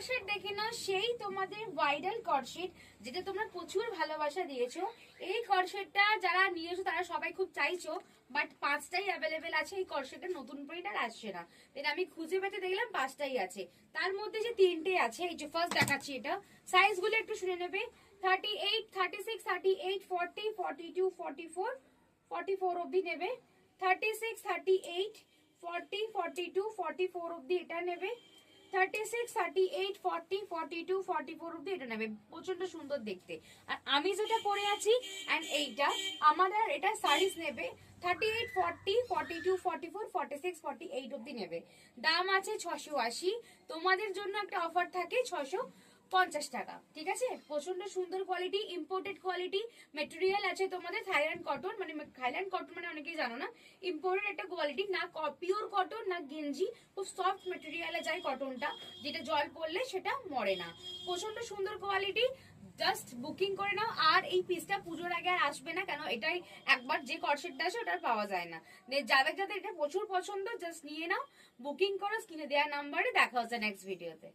কর্ডসেট দেখে নাও, সেই তোমাদের ভাইরাল কর্ডসেট যেটা তোমরা প্রচুর ভালোবাসা দিয়েছো। এই কর্ডসেটটা যারা নিয়েছো তারা সবাই খুব চাইছো, বাট 5টাই অ্যাভেলেবেল আছে। এই কর্ডসেটের নতুন প্রিন্ট আর আসছে না, দেন আমি খুঁজে পেতে দেখলাম 5টাই আছে। তার মধ্যে যে 3টে আছে, এই যে ফার্স্ট দেখাচ্ছি এটা, সাইজ গুলো একটু শুনে নেবে। 38, 36, 38, 40, 42, 44, 44 অব্দি নেবে। 36, 38, 40, 42, 44 অব্দি এটা নেবে। 36, 38, 40, 42, 44 অব্দি এটা নেবে। প্রচন্ড সুন্দর দেখতে। আর আমি যেটা পরে আছি এন্ড এইটা আমার, আর এটা সাইজ নেবে 38, 40, 42, 44, 46, 48 অব্দি নেবে। দাম আছে 680। তোমাদের জন্য একটা অফার থাকে 650 টাকা, ঠিক আছে। প্রচন্ড সুন্দর কোয়ালিটি, ইম্পোর্টেড কোয়ালিটি মেটেরিয়াল আছে তোমাদের। থাইল্যান্ড কটন, মানে থাইল্যান্ড কটন মানে অনেকেই জানো না, ইম্পোর্টেড একটা কোয়ালিটি না, পিওর কটন না গেঞ্জি, খুব সফট মেটেরিয়ালে যায় কটনটা, যেটা জল পড়লে সেটা মরে না। প্রচন্ড সুন্দর কোয়ালিটি, জাস্ট বুকিং করে নাও। আর এই পিসটা পুজোর আগে আর আসবে না, কেন এটাই একবার যে কর্ডসেটটা আসে ওটা পাওয়া যায় না। যাদের যাদের এটা প্রচুর পছন্দ জাস্ট নিয়ে নাও, বুকিং করো, স্ক্রিনে দেওয়া নাম্বারে। দেখা হচ্ছে নেক্সট ভিডিওতে।